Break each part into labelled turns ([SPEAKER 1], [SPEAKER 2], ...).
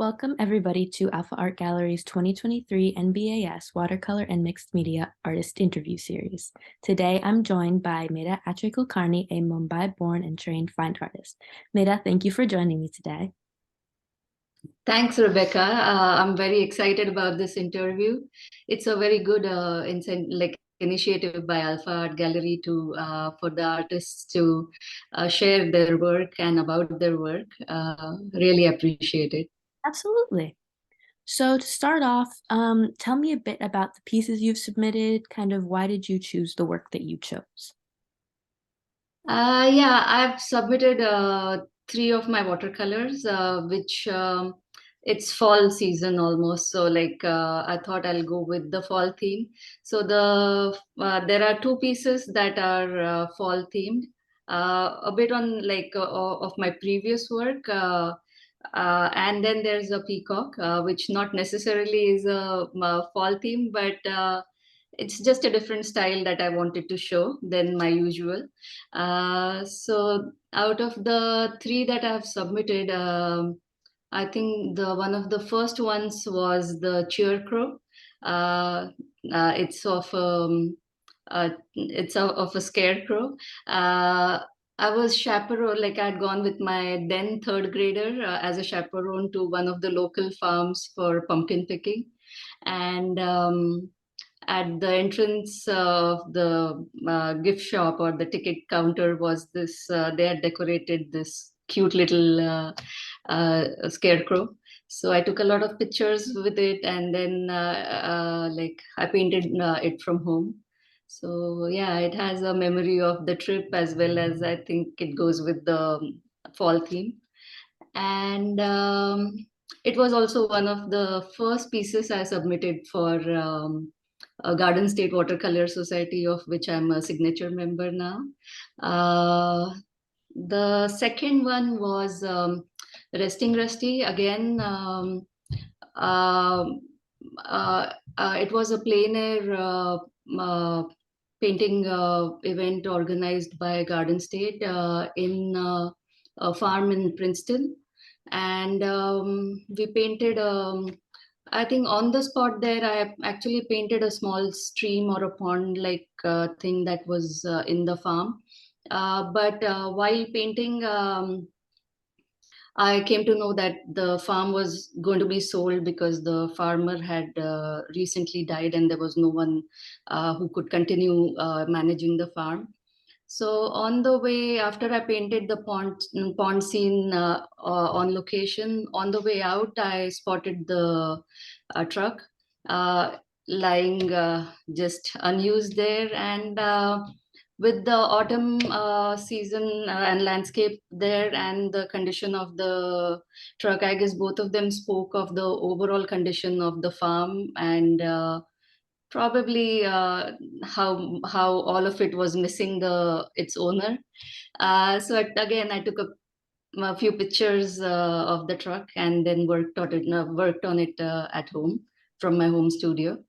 [SPEAKER 1] Welcome everybody to Alfa Art Gallery's 2023 NBAS Watercolor and Mixed Media Artist Interview Series. Today I'm joined by Medha Atre-Kulkarni, a Mumbai-born and trained fine artist. Medha, thank you for joining me today.
[SPEAKER 2] Thanks, Rebecca. I'm very excited about this interview. It's a very good initiative by Alfa Art Gallery to for the artists to share their work and about their work. Really appreciate it.
[SPEAKER 1] Absolutely. So to start off, tell me a bit about the pieces you've submitted, kind of why did you choose the work that you chose?
[SPEAKER 2] Yeah, I've submitted three of my watercolors, which it's fall season almost. So I thought I'll go with the fall theme. So there are two pieces that are fall themed, a bit on of my previous work. And then there's a peacock, which not necessarily is a fall theme, but it's just a different style that I wanted to show than my usual. So out of the three that I've submitted, I think the one of the first ones was the Cheercrow. Uh, it's of a scarecrow. I was chaperone, like I'd gone with my then third grader as a chaperone to one of the local farms for pumpkin picking. And at the entrance of the gift shop or the ticket counter was this, they had decorated this cute little scarecrow. So I took a lot of pictures with it, and then I painted it from home. So yeah, it has a memory of the trip, as well as I think it goes with the fall theme. And it was also one of the first pieces I submitted for a Garden State Watercolor Society, of which I'm a signature member now. The second one was Resting Rusty. Again, um, it was a plein air painting event organized by Garden State in a farm in Princeton. And we painted, I think on the spot there, I actually painted a small stream or a pond like thing that was in the farm. But while painting, I came to know that the farm was going to be sold because the farmer had recently died and there was no one who could continue managing the farm. So on the way, after I painted the pond scene on location, on the way out, I spotted the truck uh, lying just unused there. And with the autumn season and landscape there and the condition of the truck, I guess both of them spoke of the overall condition of the farm, and probably how all of it was missing its owner. Again, I took a few pictures of the truck and then worked on it at home from my home studio.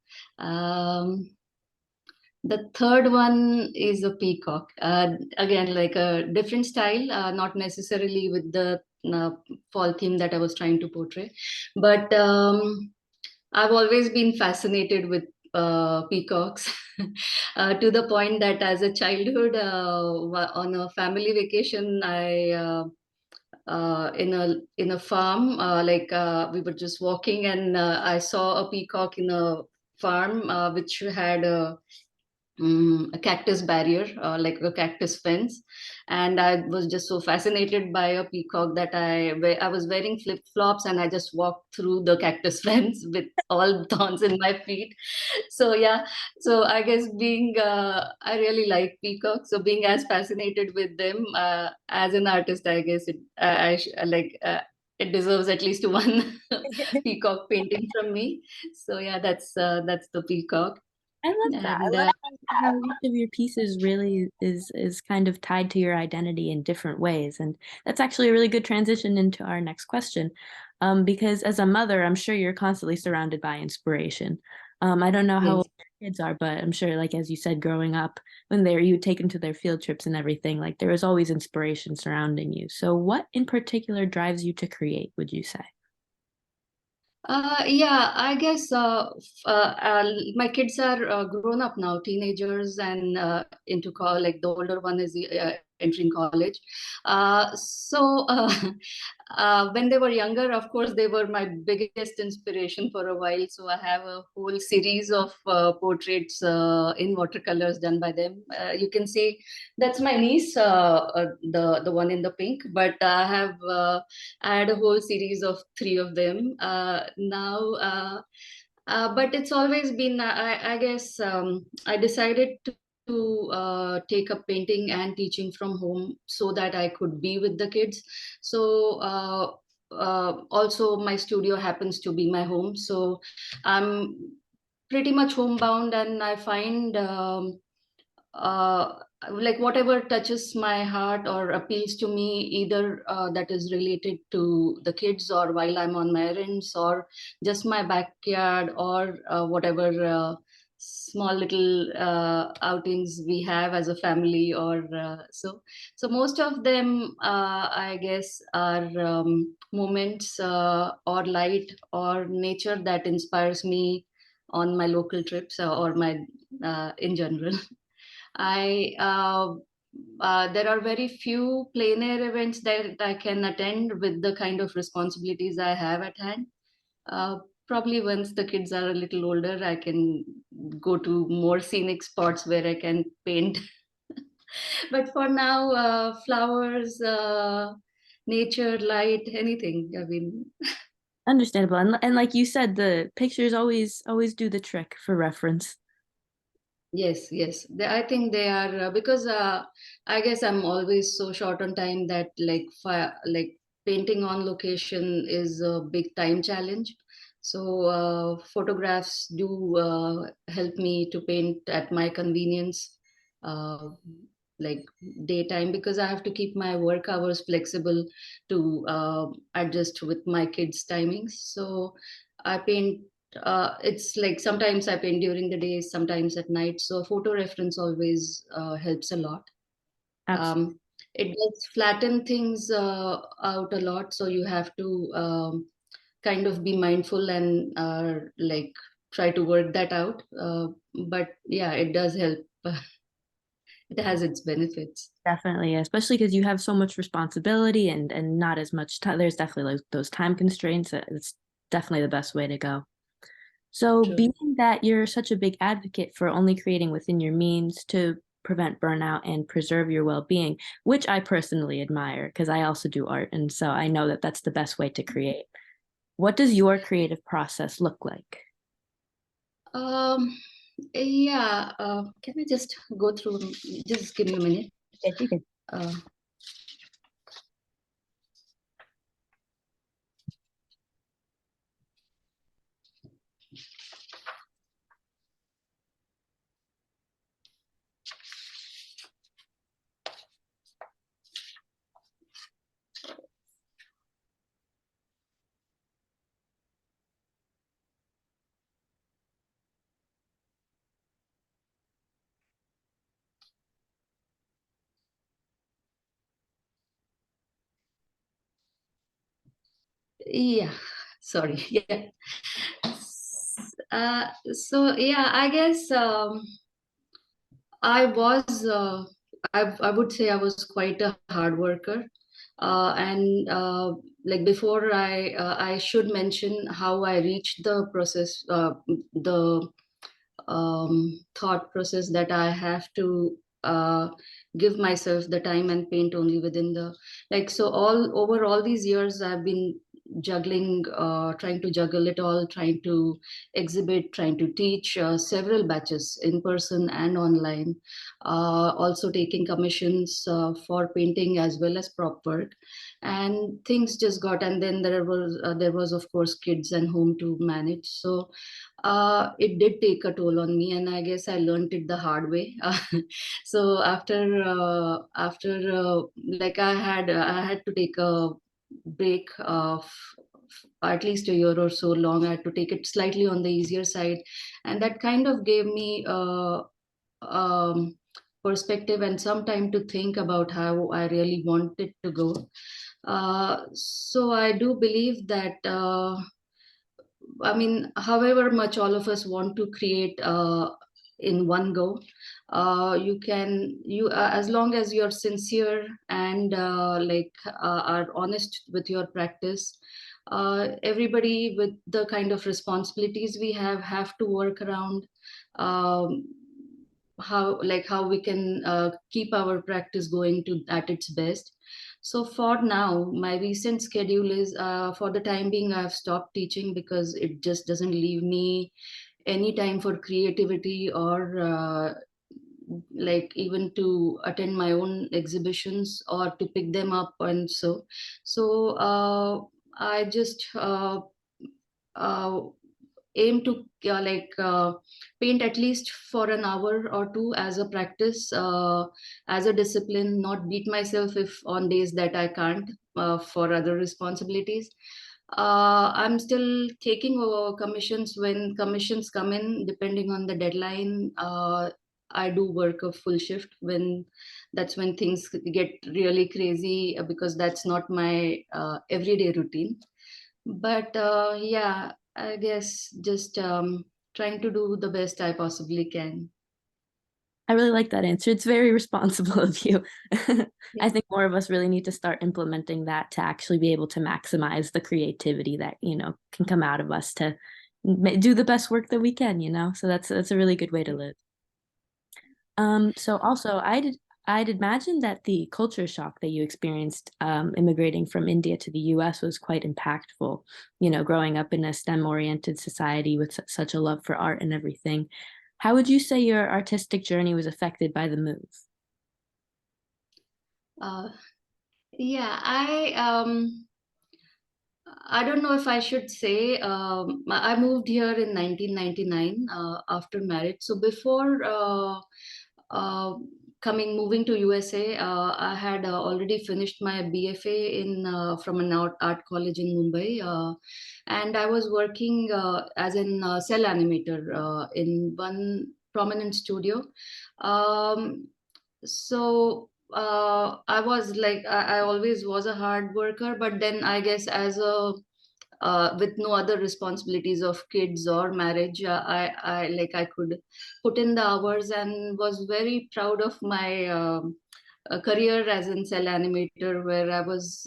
[SPEAKER 2] The third one is a peacock. Again, like a different style, not necessarily with the fall theme that I was trying to portray, but I've always been fascinated with peacocks to the point that as a childhood, on a family vacation, I in a farm, we were just walking, and I saw a peacock in a farm which had a cactus barrier, like a cactus fence. And I was just so fascinated by a peacock that I was wearing flip flops, and I just walked through the cactus fence with all thorns in my feet. So yeah, so I guess I really like peacocks. So being as fascinated with them as an artist, I guess it deserves at least one peacock painting from me. So yeah, that's the peacock.
[SPEAKER 1] I love that.
[SPEAKER 2] And
[SPEAKER 1] I love how each of your pieces really is kind of tied to your identity in different ways. And that's actually a really good transition into our next question. Because as a mother, I'm sure you're constantly surrounded by inspiration. I don't know how
[SPEAKER 2] yes.
[SPEAKER 1] old your kids are, but I'm sure, like as you said, growing up, when you would take them to their field trips and everything, like there was always inspiration surrounding you. So what in particular drives you to create, would you say?
[SPEAKER 2] Yeah, I guess my kids are grown up now, teenagers, and into college. Like the older one is entering college. When they were younger, of course, they were my biggest inspiration for a while. So I have a whole series of portraits in watercolors done by them. You can see that's my niece, the one in the pink. But I had a whole series of three of them now. But it's always been, I guess, I decided to take up painting and teaching from home so that I could be with the kids. Also, my studio happens to be my home. So I'm pretty much homebound, and I find uh, like whatever touches my heart or appeals to me, either that is related to the kids or while I'm on my errands or just my backyard or whatever small little outings we have as a family or so most of them I guess are moments or light or nature that inspires me on my local trips or my in general. I there are very few plein air events that I can attend with the kind of responsibilities I have at hand. Uh, Probably once the kids are a little older, I can go to more scenic spots where I can paint. But for now, flowers, nature, light, anything. I mean,
[SPEAKER 1] Understandable. And like you said, the pictures always do the trick for reference.
[SPEAKER 2] yes, yes. I think they are because I guess I'm always so short on time that like painting on location is a big time challenge. So photographs do help me to paint at my convenience, uh, like daytime, because I have to keep my work hours flexible to adjust with my kids' timings. So I paint it's like sometimes I paint during the day, sometimes at night. So photo reference always helps a lot.
[SPEAKER 1] Absolutely.
[SPEAKER 2] Um, it does flatten things out a lot, so you have to kind of be mindful and like try to work that out. But yeah, it does help. It has its benefits.
[SPEAKER 1] Definitely, especially because you have so much responsibility and not as much time. There's definitely those time constraints. It's definitely the best way to go. So,
[SPEAKER 2] True.
[SPEAKER 1] being that you're such a big advocate for only creating within your means to prevent burnout and preserve your well-being, which I personally admire because I also do art, and so I know that that's the best way to create. What does your creative process look like?
[SPEAKER 2] Um, yeah, can I just go through? Just give me a minute.
[SPEAKER 1] Yes, you can.
[SPEAKER 2] Uh, yeah, sorry. Yeah. So yeah, I guess I was I would say I was quite a hard worker. And like before I should mention how I reached the process the thought process that I have to give myself the time and paint only within the like so all over all these years I've been juggling trying to juggle it all, trying to exhibit, trying to teach several batches in person and online, also taking commissions for painting as well as prop work, and things just got, and then there was of course kids and home to manage. So it did take a toll on me, and I guess I learned it the hard way. So after like I had to take a break of at least a year or so long. I had to take it slightly on the easier side, and that kind of gave me um, perspective and some time to think about how I really want it to go. So I do believe that. I mean, however much all of us want to create in one go, as long as you're sincere and are honest with your practice. Everybody with the kind of responsibilities we have to work around um, how we can keep our practice going to at its best. So for now, my recent schedule is, for the time being, I've stopped teaching because it just doesn't leave me any time for creativity or like even to attend my own exhibitions or to pick them up. And so I just uh, aim to paint at least for an hour or two as a practice, as a discipline, not beat myself if on days that I can't for other responsibilities. I'm still taking over commissions when commissions come in, depending on the deadline. I do work a full shift when that's when things get really crazy, because that's not my everyday routine. But yeah, I guess just trying to do the best I possibly can.
[SPEAKER 1] I really like that answer. It's very responsible of you.
[SPEAKER 2] Yeah.
[SPEAKER 1] I think more of us really need to start implementing that to actually be able to maximize the creativity that, can come out of us to do the best work that we can. So that's a really good way to live. So also I'd imagine that the culture shock that you experienced immigrating from India to the US was quite impactful, growing up in a STEM-oriented society with such a love for art and everything. How would you say your artistic journey was affected by the move?
[SPEAKER 2] Uh, yeah, I don't know if I should say. I moved here in 1999 after marriage. So before uh, moving to USA, I had already finished my BFA in from an art college in Mumbai, and I was working as an cell animator in one prominent studio. Um, so I always was a hard worker, but then I guess as a with no other responsibilities of kids or marriage, I could put in the hours and was very proud of my career as an cell animator, where I was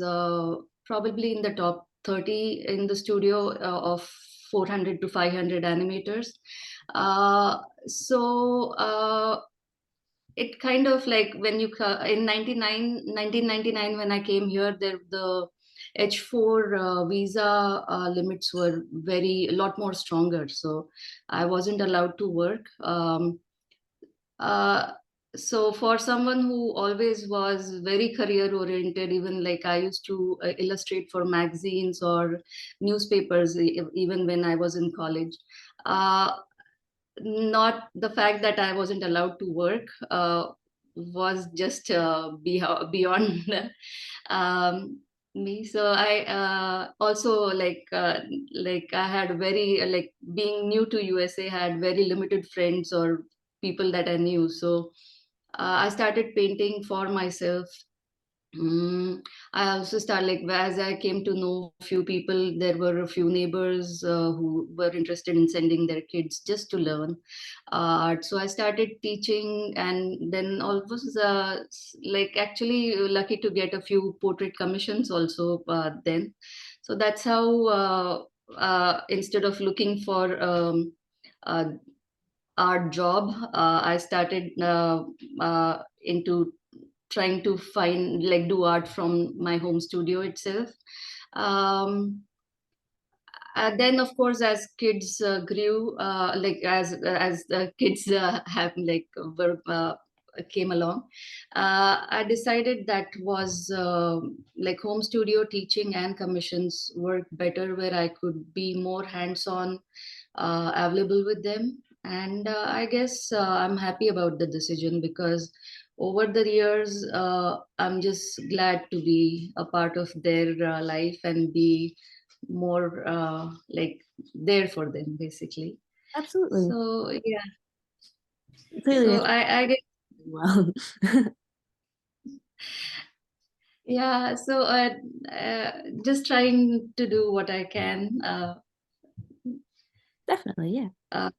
[SPEAKER 2] probably in the top 30 in the studio of 400 to 500 animators. Uh, so it kind of like when in 1999 when I came here, the H4 visa limits were a lot more stronger, so I wasn't allowed to work. Uh, so for someone who always was very career oriented, even like I used to illustrate for magazines or newspapers, even when I was in college, uh, not the fact that I wasn't allowed to work was just beyond me. So I also like I had very like being new to USA, had very limited friends or people that I knew. So I started painting for myself. I also started like as I came to know a few people, there were a few neighbors who were interested in sending their kids just to learn art. So I started teaching, and then all was like actually lucky to get a few portrait commissions also then. So that's how instead of looking for uh, art job, I started into trying to find like do art from my home studio itself. um, then of course as kids grew, like as the kids have like were came along, I decided that was like home studio teaching and commissions worked better, where I could be more hands on available with them. And I guess I'm happy about the decision, because over the years, I'm just glad to be a part of their life and be more like there for them, basically.
[SPEAKER 1] Absolutely.
[SPEAKER 2] So yeah,
[SPEAKER 1] Clearly, I
[SPEAKER 2] so
[SPEAKER 1] think
[SPEAKER 2] I get
[SPEAKER 1] well.
[SPEAKER 2] yeah. So just trying to do what I can.
[SPEAKER 1] Definitely, yeah.
[SPEAKER 2] Uh,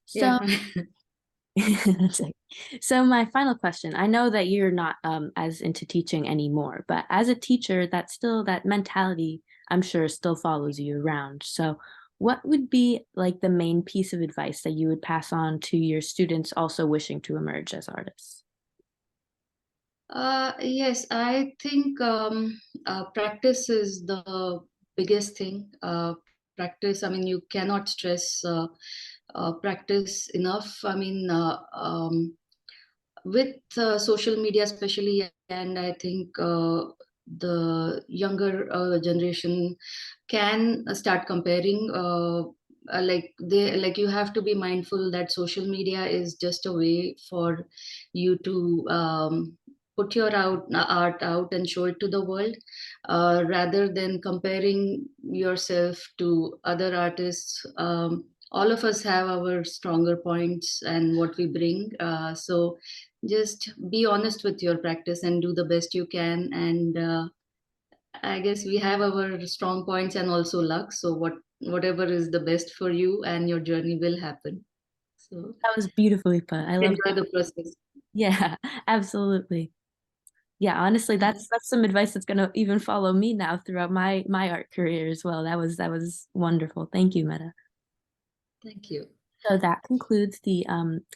[SPEAKER 1] So
[SPEAKER 2] yeah.
[SPEAKER 1] that's it. So my final question, I know that you're not as into teaching anymore, but as a teacher, that mentality, I'm sure, still follows you around. So what would be like the main piece of advice that you would pass on to your students also wishing to emerge as artists?
[SPEAKER 2] Yes, I think practice is the biggest thing. Practice, I mean, you cannot stress practice enough. I mean, with social media especially, and I think the younger generation can start comparing, like you have to be mindful that social media is just a way for you to put your art out and show it to the world, rather than comparing yourself to other artists. All of us have our stronger points and what we bring, so just be honest with your practice and do the best you can. And I guess we have our strong points and also luck, so whatever is the best for you and your journey will happen. So
[SPEAKER 1] That was beautifully put. I love
[SPEAKER 2] enjoy
[SPEAKER 1] that.
[SPEAKER 2] the process.
[SPEAKER 1] Yeah, absolutely. Yeah, honestly, that's some advice that's gonna even follow me now throughout my art career as well. That was wonderful. Thank you, Meta.
[SPEAKER 2] Thank you.
[SPEAKER 1] So that concludes the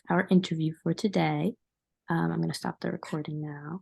[SPEAKER 1] our interview for today. I'm gonna stop the recording now.